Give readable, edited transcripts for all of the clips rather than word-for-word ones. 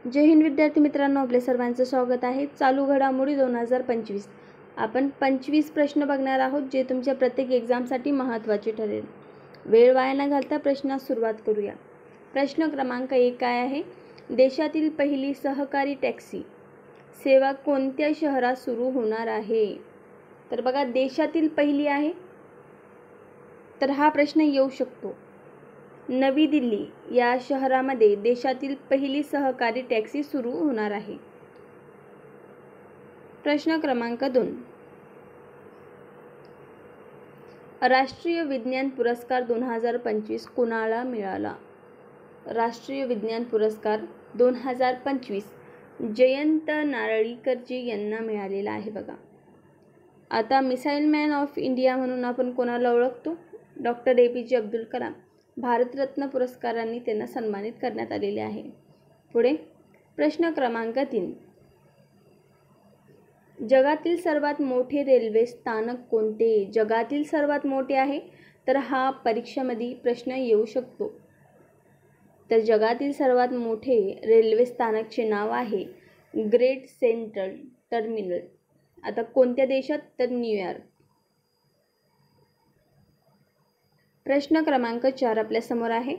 जय हिंद विद्यार्थी मित्रांनो, आपले सर्वांचं स्वागत आहे. चालू घडामोडी 2025. आपण 25 प्रश्न बघणार आहोत जे तुमच्या प्रत्येक एक्झामसाठी महत्त्वाचे ठरेल. वेळ वाया न घालता प्रश्नास सुरुवात करूया. प्रश्न क्रमांक 1 काय आहे? देशातील पहिली सहकारी टॅक्सी सेवा कोणत्या शहरात सुरू होणार आहे? तर बघा, देशातील पहिली आहे तर हा प्रश्न येऊ शकतो. नवी दिल्ली या शहरामध्ये देशातील पहिली सहकारी टॅक्सी सुरू होणार आहे. प्रश्न क्रमांक 2. राष्ट्रीय विज्ञान पुरस्कार 2025 कोणाला मिळाला? राष्ट्रीय विज्ञान पुरस्कार 2025 जयंत नारळीकरजी यांना मिळालेला आहे. बघा, आता मिसाईल मॅन ऑफ इंडिया म्हणून आपण कोणाला ओळखतो? Doctor APJ Abdul Kalam. भारतरत्न पुरस्कारांनी त्यांना सन्मानित करण्यात आलेले आहे. पुढे प्रश्न क्रमांक 3. जगातील सर्वात मोठे रेल्वे स्थानक कोणते? जगातील सर्वात मोठे आहे तर हा परीक्षेमध्ये प्रश्न येऊ शकतो. तर जगातील सर्वात मोठे रेल्वे स्थानकचे नाव आहे ग्रेट सेंट्रल टर्मिनल. आता कोणत्या देशात? तर न्यूयॉर्क. प्रश्न क्रमांक 4 आपल्या समोर आहे.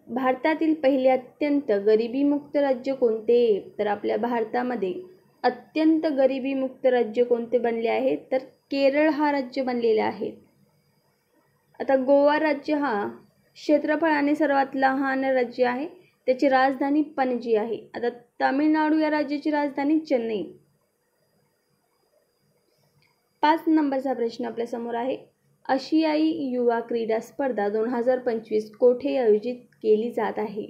भारतातील पहिले अत्यंत गरिबीमुक्त राज्य कोणते? तर आपल्या भारतामध्ये अत्यंत गरिबीमुक्त राज्य कोणते बनले आहे? तर केरळ हा राज्य बनलेले आहे. आता गोवा राज्य हा क्षेत्रफळाने सर्वात लहान राज्य आहे. त्याची राजधानी पणजी आहे. आता तामिळनाडू या राज्याची राजधानी चेन्नई. 5 नंबरचा प्रश्न आपल्या समोर आहे. आशियाई युवा क्रीडा स्पर्धा 2025 कोठे आयोजित केली जात आहे?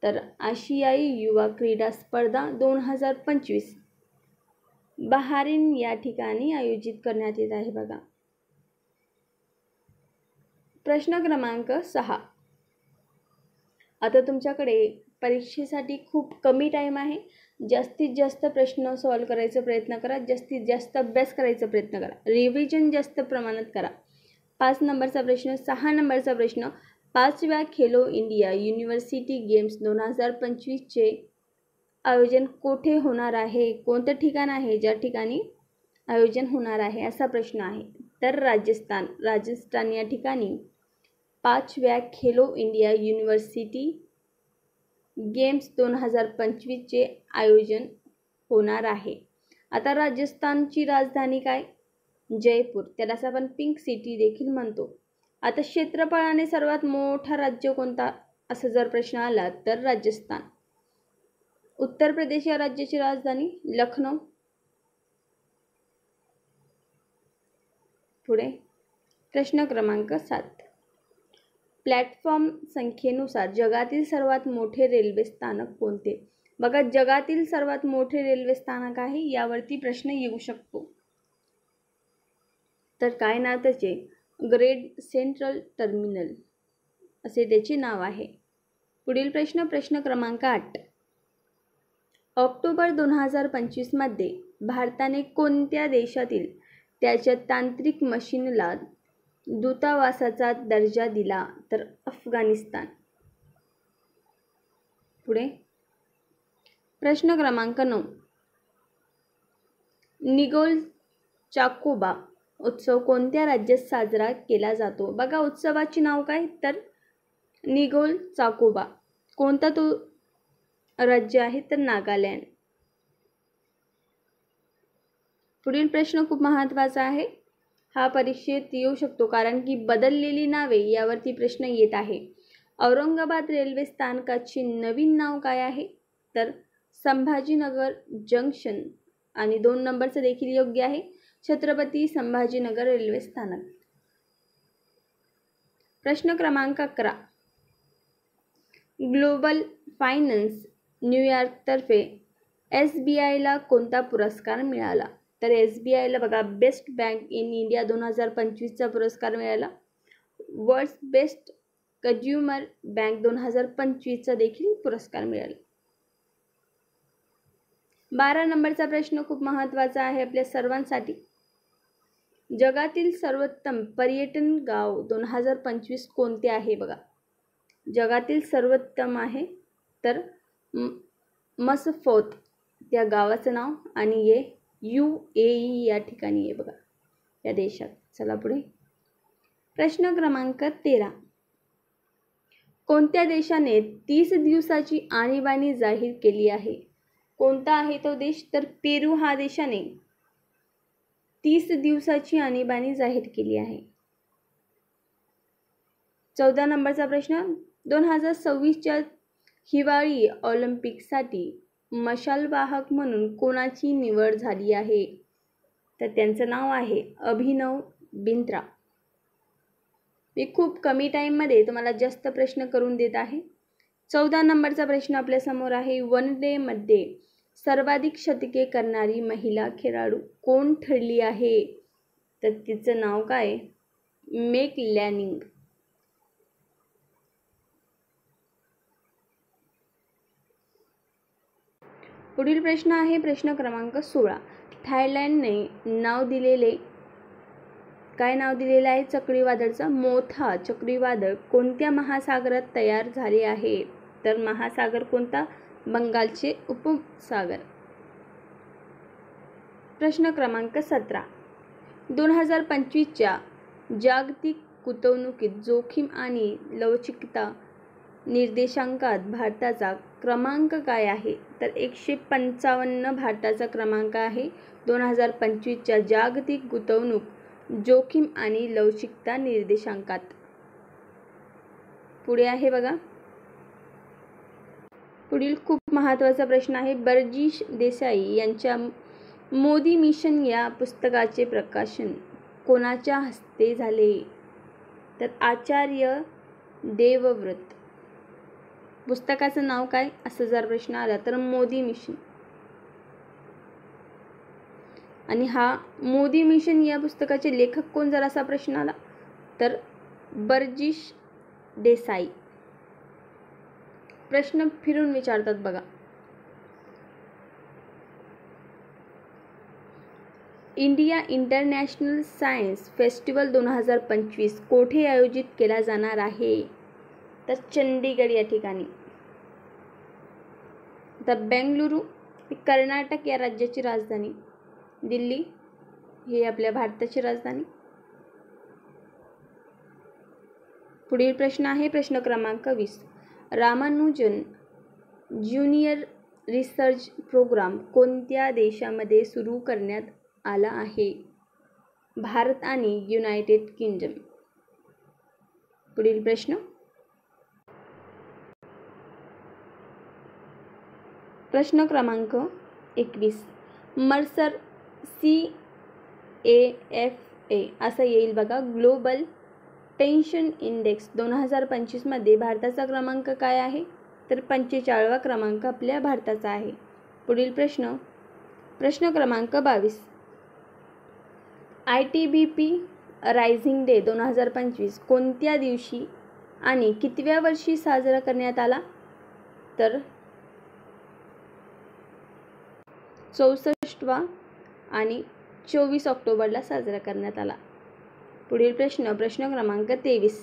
तर आशियाई युवा क्रीडा स्पर्धा 2025 बहारीन या ठिकाणी आयोजित करण्यात येत आहे. बघा, प्रश्न क्रमांक 6. आता तुमच्याकडे परीक्षेसाठी खूप कमी टाईम आहे. जास्तीत जास्त प्रश्न सॉल्व करायचा प्रयत्न करा. जास्तीत जास्त अभ्यास करायचा प्रयत्न करा. रिव्हिजन जास्त प्रमाणात करा. 5 नंबरचा प्रश्न. 6 नंबरचा प्रश्न. 5व्या खेलो इंडिया युनिव्हर्सिटी गेम्स 2025चे आयोजन कोठे होणार आहे? कोणतं ठिकाण आहे ज्या ठिकाणी आयोजन होणार आहे असा प्रश्न आहे? तर राजस्थान या ठिकाणी 5व्या खेलो इंडिया युनिव्हर्सिटी गेम्स 2025चे आयोजन होणार आहे. आता राजस्थानची राजधानी काय? जयपूर. त्यालाच आपण पिंक सिटी देखील म्हणतो. आता क्षेत्रफळाने सर्वात मोठा राज्य कोणता असं जर प्रश्न आला तर राजस्थान. उत्तर प्रदेश या राज्याची राजधानी लखनौ. पुढे प्रश्न क्रमांक 7. प्लॅटफॉर्म संख्येनुसार जगातील सर्वात मोठे रेल्वे स्थानक कोणते? बघा, जगातील सर्वात मोठे रेल्वे स्थानक आहे यावरती प्रश्न येऊ शकतो. तर काय नाव त्याचे? ग्रेट सेंट्रल टर्मिनल असे त्याचे नाव आहे. पुढील प्रश्न. प्रश्न क्रमांक 8. ऑक्टोबर 2025 मध्ये भारताने कोणत्या देशातील त्याच्या तांत्रिक मशीनला दूतावासाचा दर्जा दिला? तर अफगाणिस्तान. पुढे प्रश्न क्रमांक 9. निगोल चाकोबा उत्सव कोणत्या राज्यात साजरा केला जातो? बघा, उत्सवाचे नाव काय? तर निगोल चाकोबा. कोणता तो राज्य आहे? तर नागालँड. पुढील प्रश्न खूप महत्त्वाचा आहे. हा परीक्षेत येऊ शकतो कारण की बदललेली नावे यावरती प्रश्न येत आहे. औरंगाबाद रेल्वे स्थानकाचे नवीन नाव काय आहे? तर संभाजीनगर जंक्शन. आणि 2 नंबरचं देखील योग्य आहे, छत्रपती संभाजीनगर रेल्वे स्थानक. प्रश्न क्रमांक 11. ग्लोबल फायनान्स न्यूयॉर्कतर्फे SBIला कोणता पुरस्कार मिळाला? तर SBIला बघा, बेस्ट बँक इन इंडिया 2025चा पुरस्कार मिळाला. वर्ल्ड्स बेस्ट कंझ्युमर बँक 2025चा देखील पुरस्कार मिळाला. 12 नंबरचा प्रश्न खूप महत्त्वाचा आहे आपल्या सर्वांसाठी. जगातील सर्वोत्तम पर्यटन गाव 2025 कोणते आहे? बघा, जगातील सर्वोत्तम आहे तर मसफोत त्या गावाचं नाव आणि हे UAE या ठिकाणी आहे बघा, या देशात. चला पुढे. प्रश्न क्रमांक 13. कोणत्या देशाने 30 दिवसाची आणीबाणी जाहीर केली आहे? कोणता आहे तो देश? तर पेरू हा देशाने 30 दिवसाची आणीबाणी जाहीर केली आहे. 14 नंबरचा प्रश्न. 2026च्या हिवाळी ऑलिम्पिकसाठी मशालवाहक म्हणून कोणाची निवड झाली आहे? तर त्यांचं नाव आहे अभिनव बिंद्रा. मी खूप कमी टाईममध्ये तुम्हाला जास्त प्रश्न करून देत आहे. 14 नंबरचा प्रश्न आपल्यासमोर आहे. वन डेमध्ये सर्वाधिक शतके करणारी महिला खेळाडू कोण ठरली आहे? तर तिचं नाव काय? Make Lanning. पुढील प्रश्न आहे प्रश्न क्रमांक 16. थायलंडने नाव दिलेले आहे चक्रीवादळचं? मोथा चक्रीवादळ कोणत्या महासागरात तयार झाले आहे? तर महासागर कोणता? बंगालचे उपसागर. प्रश्न क्रमांक 17. 2025च्या जागतिक गुंतवणुकीत जोखीम आणि लवचिकता निर्देशांकात भारताचा क्रमांक काय आहे? तर 155 भारताचा क्रमांक आहे 2025च्या जागतिक गुंतवणूक जोखीम आणि लवचिकता निर्देशांकात. पुढे आहे बघा. पुढील खूप महत्त्वाचा प्रश्न आहे. बर्जिश देसाई यांच्या मोदी मिशन या पुस्तकाचे प्रकाशन कोणाच्या हस्ते झाले? तर आचार्य देवव्रत. पुस्तकाचं नाव काय असं जर प्रश्न आला तर मोदी मिशन. आणि हा मोदी मिशन या पुस्तकाचे लेखक कोण जर असा प्रश्न आला तर बर्जिश देसाई. प्रश्न फिरून विचारतात बघा. इंडिया इंटरनॅशनल सायन्स फेस्टिवल 2025 कोठे आयोजित केला जाणार आहे? तर चंदीगड या ठिकाणी. तर बेंगलुरू ही कर्नाटक या राज्याची राजधानी, दिल्ली ही आपल्या भारताची राजधानी. पुढील प्रश्न आहे प्रश्न क्रमांक 20. रामानुजन ज्युनियर रिसर्च प्रोग्राम कोणत्या देशामध्ये सुरू करण्यात आला आहे? भारत आणि युनायटेड किंगडम. पुढील प्रश्न. प्रश्न क्रमांक 21. मर्सर CAFA असं येईल बघा. ग्लोबल टेन्शन इंडेक्स 2025 मध्ये भारताचा क्रमांक काय आहे? तर 45वा क्रमांक आपल्या भारताचा आहे. पुढील प्रश्न. प्रश्न क्रमांक 22. ITBP रायझिंग डे 2025 कोणत्या दिवशी आणि कितव्या वर्षी साजरा करण्यात आला? तर 64वा आणि 24 ऑक्टोबरला साजरा करण्यात आला. पुढील प्रश्न. प्रश्न क्रमांक 23.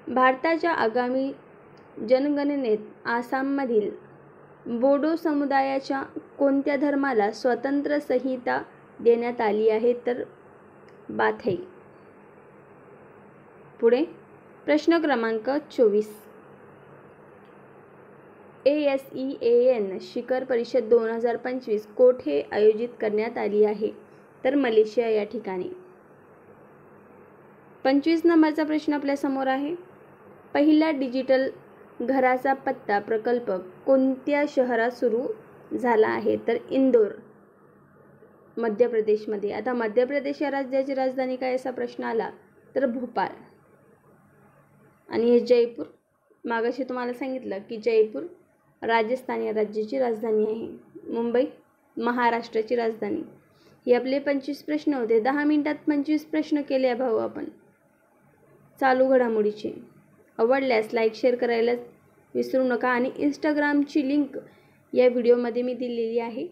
भारताच्या आगामी जनगणनेत आसाममधील बोडो समुदायाच्या कोणत्या धर्माला स्वतंत्र संहिता देण्यात आली आहे? तर बाथई. पुढे. प्रश्न क्रमांक 24. ASEAN शिखर परिषद 2025 कोठे आयोजित करण्यात आली आहे? तर मलेशिया या ठिकाणी. 25 नंबरचा प्रश्न आपल्या समोर आहे. पहिला डिजिटल घराचा पत्ता प्रकल्प कोणत्या शहरात सुरू झाला आहे? तर इंदोर मध्य प्रदेशमध्ये. आता मध्य प्रदेश या राज्याची राजधानी काय असा प्रश्न आला तर भोपाळ. आणि हे जयपूर, मागाशी तुम्हाला सांगितलं की जयपूर राजस्थान या राज्याची राजधानी आहे. मुंबई महाराष्ट्राची राजधानी. हे आपले 25 प्रश्न होते. 10 मिनिटात 25 प्रश्न केले भाऊ आपण चालू घडामोडीचे. आवडल्यास लाईक शेअर करायला विसरू नका. आणि इंस्टाग्रामची लिंक या व्हिडिओमध्ये मी दिलेली आहे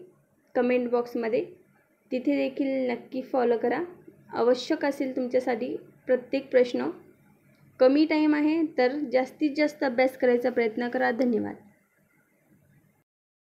कमेंट बॉक्समध्ये, तिथे देखील नक्की फॉलो करा. आवश्यक असेल तुमच्यासाठी प्रत्येक प्रश्न. कमी टाईम आहे तर जास्तीत जास्त अभ्यास करायचा प्रयत्न करा. धन्यवाद.